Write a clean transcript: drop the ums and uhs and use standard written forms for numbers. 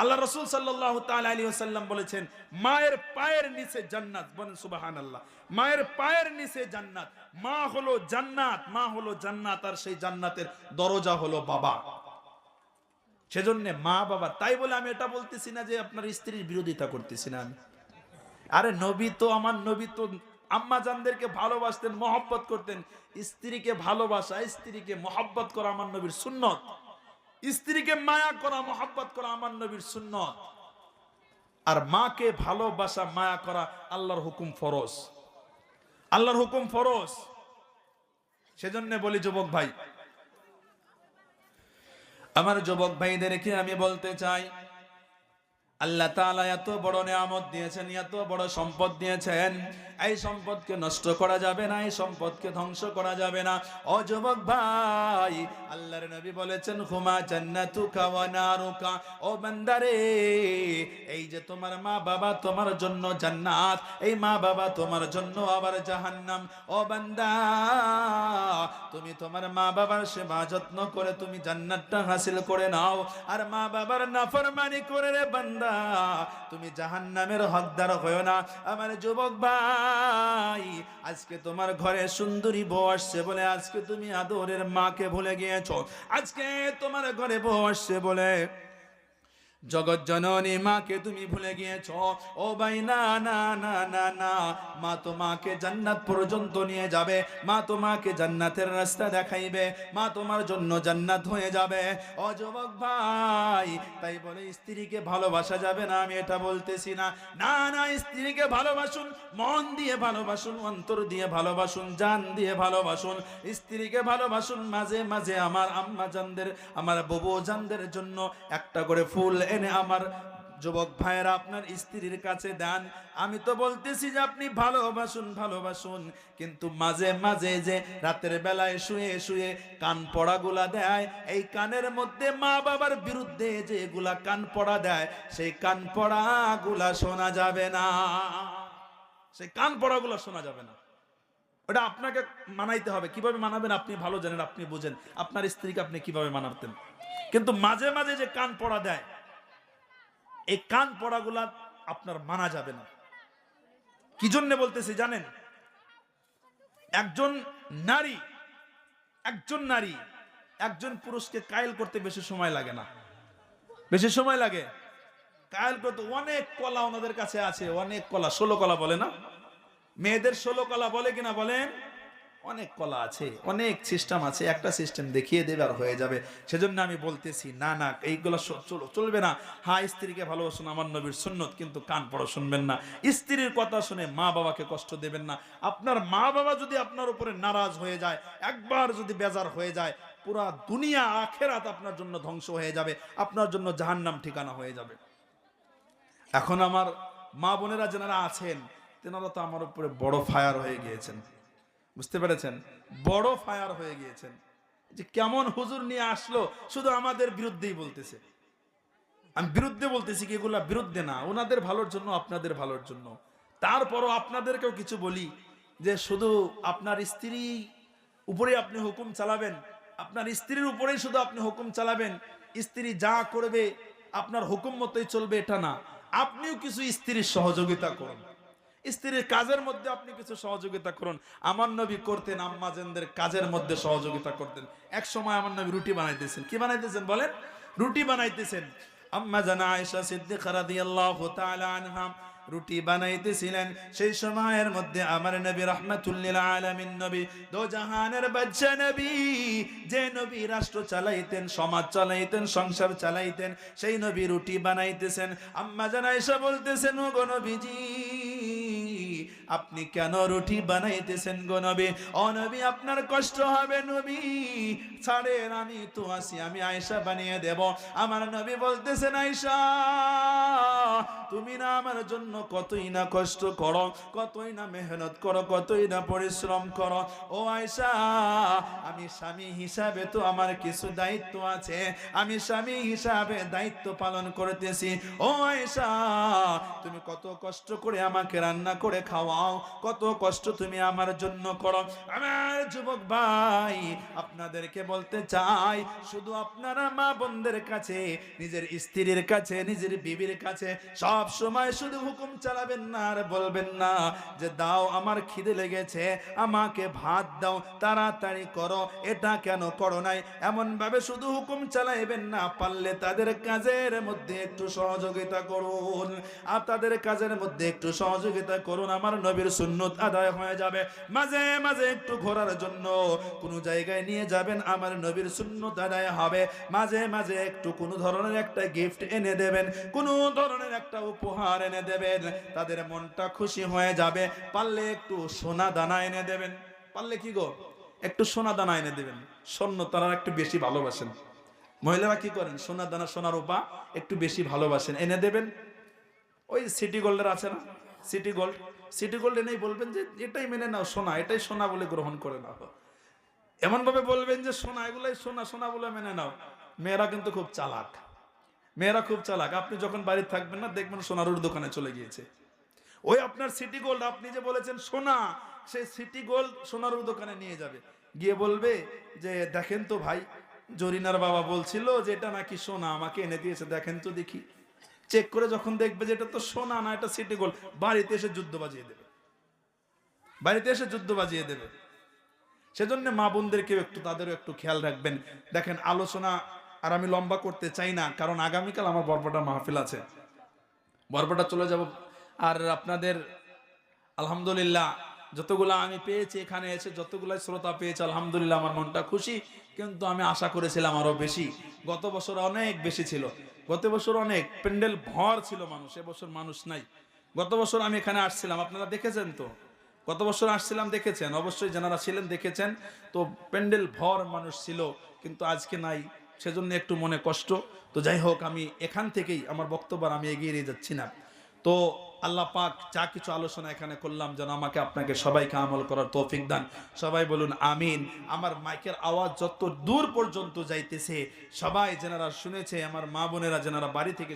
আল্লাহ রাসূল সাল্লাল্লাহু তাআলা আলাইহি ওয়াসাল্লাম বলেছেন, মায়ের পায়ের নিচে জান্নাত। বলেন সুবহানাল্লাহ। মায়ের পায়ের নিচে জান্নাত। মা হলো জান্নাত, মা হলো জান্নাত, আর সেই জান্নাতের দরজা হলো বাবা। সেজন্য মা বাবা, তাই বলে আমি এটা বলতেছি না যে আপনার স্ত্রীর বিরোধিতা করতেছি না আমি। আরে নবী তো, আমার নবী তো আম্মা জানদেরকে ভালোবাসতেন, মহব্বত করতেন। স্ত্রীকে ভালোবাসা, স্ত্রীকে মহব্বত করা আমার নবীর সুন্নত। স্ত্রীকে মায়া করা, মহব্বত করা আমার নবীর সুন্নত। আর মাকে ভালোবাসা, মায়া করা আল্লাহর হুকুম ফরজ, আল্লাহর হুকুম ফরজ। সেজন্য বলি যুবক ভাই, আমার যুবক ভাইদেরকে আমি বলতে চাই, আল্লাহ তাআলা এত বড় নিয়ামত দিয়েছেন, এত বড় সম্পদ দিয়েছেন, এই সম্পদকে নষ্ট করা যাবে না, এই সম্পদকে ধ্বংস করা যাবে না। ও যুবক ভাই, আল্লাহর নবী বলেছেন, হুমা জান্নাতুকা ওয়া নারুকা। ও বান্দারে, এই যে তোমার মা বাবা তোমার জন্য জান্নাত, এই মা বাবা তোমার জন্য আবার জাহান্নাম। ও বান্দা, তুমি তোমার মা বাবার সেবা যত্ন করে তুমি জান্নাতটা হাসিল করে নাও, আর মা বাবার নাফরমানি করে রে বান্দা তুমি জাহান্নামের হকদার হয়ো না। আমার যুবক ভাই, আজকে তোমার ঘরে সুন্দরী বউ আসছে বলে আজকে তুমি আদরের মাকে ভুলে গিয়েছো। আজকে তোমার ঘরে বউ আসছে বলে জগৎ জননী মাকে তুমি ভুলে গিয়েছো। ও ভাই, না না না না না, মা তোমাকে জান্নাত পর্যন্ত নিয়ে যাবে, মা তোমাকে জান্নাতের রাস্তা দেখাইবে, মা তোমার জন্য জান্নাত হয়ে যাবে। ও যুবক ভাই, তাই বলে স্ত্রীকে ভালোবাসা যাবে না আমি এটা বলতেছি না। না না, স্ত্রীকে ভালোবাসুন, মন দিয়ে ভালোবাসুন, অন্তর দিয়ে ভালোবাসুন, জান দিয়ে ভালোবাসুন। স্ত্রীকে ভালোবাসুন। মাঝে মাঝে আমার আম্মা জানদের, আমার ববু জানদের জন্য একটা করে ফুল এনে আমার যুবক ভাইয়েরা আপনার স্ত্রীর কাছে দেন। আমি তো বলতেছি যে আপনি ভালোবাসুন, ভালোবাসুন, কিন্তু মাঝে মাঝে যে রাতের বেলায় শুয়ে শুয়ে কান পড়াগুলা দেয়, এই কানের মধ্যে মা বাবার বিরুদ্ধে যেগুলা কান পড়া দেয়, সেই কান পড়াগুলা শোনা যাবে না, সেই কান পড়াগুলা শোনা যাবে না। ওটা আপনাকে মানাইতে হবে। কিভাবে মানাবেন আপনি ভালো জানেন, আপনি বুঝেন আপনার স্ত্রীকে আপনি কিভাবে মানাতেন। কিন্তু মাঝে মাঝে যে কান পড়া দেয়, এই কান পড়াগুলা আপনার মানা যাবে না। কি জন্য বলতেছি জানেন? একজন নারী একজন পুরুষকে কায়েল করতে বেশি সময় লাগে না, বেশি সময় লাগে কায়েল করতে। অনেক কলা ওনাদের কাছে আছে, অনেক কলা, 16 কলা বলে না, মেয়েদের 16 কলা বলে কিনা বলেন? অনেক কলা আছে, অনেক সিস্টেম আছে, একটা সিস্টেম দেখিয়ে দেবে আর হয়ে যাবে। সেজন্য আমি বলতেছি না না, এইগুলো চলবে না। হ্যাঁ, স্ত্রীকে ভালোবাসুন, আমার নবীর সুন্নত, কিন্তু কান পড়া শুনবেন না। স্ত্রীর কথা শুনে মা বাবাকে কষ্ট দেবেন না। আপনার মা বাবা যদি আপনার উপরে নারাজ হয়ে যায়, একবার যদি বেজার হয়ে যায়, পুরা দুনিয়া আখেরাত আপনার জন্য ধ্বংস হয়ে যাবে, আপনার জন্য জাহান্নাম ঠিকানা হয়ে যাবে। এখন আমার মা বোনেরা যারা আছেন, তেনারা তো আমার উপরে বড় ফায়ার হয়ে গিয়েছেন, বুঝতে পেরেছেন? বড় ফায়ার হয়ে গিয়েছেন যে কেমন হুজুর নিয়ে আসলো, শুধু আমাদের বিরুদ্ধেই বলতেছে। আমি বিরুদ্ধে বলতেছি কি, এগুলা বিরুদ্ধে না, ওনাদের ভালোর জন্য, আপনাদের ভালোর জন্য। তারপরও আপনাদেরকেও কিছু বলি যে শুধু আপনার স্ত্রী উপরে আপনি হুকুম চালাবেন, আপনার স্ত্রীর উপরেই শুধু আপনি হুকুম চালাবেন, স্ত্রী যা করবে আপনার হুকুম মতোই চলবে, এটা না। আপনিও কিছু স্ত্রীর সহযোগিতা করুন, স্ত্রীর কাজের মধ্যে আপনি কিছু সহযোগিতা করুন। আমার নবী করতেন, আম্মাজানদের কাজের মধ্যে সহযোগিতা করতেন। এক সময় আমার নবী রুটি বানাইতেছেন। কি বানাইতেছেন বলেন? রুটি বানাইতেছেন। আম্মা জানা আয়েশা সিদ্দিকা রাদিয়াল্লাহু তাআলা আনহা রুটি বানাইতেছিলেন। সেই সময়ের মধ্যে আমার নবী রাহমাতুল লিল আলামিন নবী, দো জাহানের বাদশা নবী, যে নবী রাষ্ট্র চালাইতেন, সমাজ চালাইতেন, সংসার চালাইতেন, সেই নবী রুটি বানাইতেছেন। আম্মা জানা আয়েশা বলতেছেন, ও গো নবীজি, আপনি কেন রুটি বানাইতেছেন গো নবী? ও নবী, আপনার কষ্ট হবে নবী, ছাড়েন, আমি তো আছি, আমি আয়েশা বানিয়ে দেব। আমার নবী বলতেছেন, আয়েশা, তুমি না আমার জন্য কতই না কষ্ট করো, কতই না মেহনত করো, কতই না পরিশ্রম করো। ও আয়েশা, আমি স্বামী হিসাবে তো আমার কিছু দায়িত্ব আছে, আমি স্বামী হিসাবে দায়িত্ব পালন করতেছি। ও আয়েশা, তুমি কত কষ্ট করে আমাকে রান্না করে খাওয়া, খাওয়াও, কত কষ্ট তুমি আমার জন্য করো। আমার যুবক ভাই, আপনাদেরকে বলতে চাই, শুধু আপনারা মা বোনদের কাছে, নিজের স্ত্রীর কাছে, নিজের বিবির কাছে সব সময় শুধু হুকুম চালাবেন না আর বলবেন না যে দাও আমার খিদে লেগেছে, আমাকে ভাত দাও, তাড়াতাড়ি করো, এটা কেন করো নাই, এমন ভাবে শুধু হুকুম চালাইবেন না। পারলে তাদের কাজের মধ্যে একটু সহযোগিতা করুন, আর তাদের কাজের মধ্যে একটু সহযোগিতা করুন, আমার নবীর সুন্নত আদায় হয়ে যাবে। মাঝে মাঝে একটু ঘোরার জন্য কোনো জায়গায় নিয়ে যাবেন, আমার নবীর সুন্নত আদায় হবে। মাঝে মাঝে একটু কোনো ধরনের একটা গিফট এনে দেবেন, কোনো ধরনের একটা উপহার এনে দেবেন, তাদের মনটা খুশি হয়ে যাবে। পারলে একটু সোনা দানা এনে দেবেন, পারলে কি গো একটু সোনা দানা এনে দেবেন। স্বর্ণ তারা একটু বেশি ভালোবাসেন, মহিলারা কি করেন, সোনা দানা সোনার রূপা একটু বেশি ভালোবাসেন, এনে দেবেন। ওই সিটি গোল্ডের আছে না, সিটি গোল্ড, সিটি গোল্ড এনেই বলবেন যে এটাই মেনে নাও সোনা, এটাই সোনা বলে গ্রহণ করে নাও। এমন ভাবে বলবেন যে সোনা, এগুলাই সোনা, সোনা বলে মেনে নাও। মেয়েরা কিন্তু খুব চালাক, মেয়েরা খুব চালাক। আপনি যখন বাড়িতে থাকবেন না, দেখবেন সোনারুর দোকানে চলে গিয়েছে। ওই আপনার সিটি গোল্ড, আপনি যে বলেছেন সোনা, সেই সিটি গোল্ড সোনারুর দোকানে নিয়ে যাবে, গিয়ে বলবে যে দেখেন তো ভাই, জরিনার বাবা বলছিল যে এটা নাকি সোনা, আমাকে এনে দিয়েছে, দেখেন তো দেখি। চেক করে যখন দেখবে যে এটা তো সোনা না, এটা সিটি গোল্ড, বাড়িতে এসে যুদ্ধ বাজিয়ে দেবে, বাড়িতে এসে যুদ্ধ বাজিয়ে দেবে। সেজন্য মা বোনদেরকেও একটু, তাদেরও একটু খেয়াল রাখবেন। দেখেন, আলোচনা আর আমি লম্বা করতে চাই না, কারণ আগামীকাল আমার বরপেটা মাহফিল আছে, বরপেটা চলে যাব। আর আপনাদের আলহামদুলিল্লাহ যতগুলা আমি পেয়েছি, এখানে এসে যতগুলাই শ্রোতা পেয়েছি, আলহামদুলিল্লাহ আমার মনটা খুশি। কিন্তু আমি আশা করেছিলাম আরো বেশি, গত বছর অনেক বেশি ছিল, গত বছর অনেক প্যান্ডেল ভর ছিল মানুষ, এবছর মানুষ নাই। গত বছর আমি এখানে আসছিলাম, আপনারা দেখেছেন তো, গত বছর আসছিলাম, দেখেছেন অবশ্যই, যারা ছিলেন দেখেছেন তো, প্যান্ডেল ভর মানুষ ছিল, কিন্তু আজকে নাই, সেজন্য একটু মনে কষ্ট। তো যাই হোক, আমি এখান থেকেই আমার বক্তব্য আমি এগিয়ে নিয়ে যাচ্ছি না। তো আল্লাহ পাক যা কিছু আলোচনা এখানে করলাম, যেন আমাকে আপনাকে সবাইকে আমল করার তৌফিক দান। সবাই বলুন আমিন। আমার মাইকের আওয়াজ যত দূর পর্যন্ত যাইতেছে, সবাই যারা শুনেছে, আমার মা বোনেরা যারা বাড়ি থেকে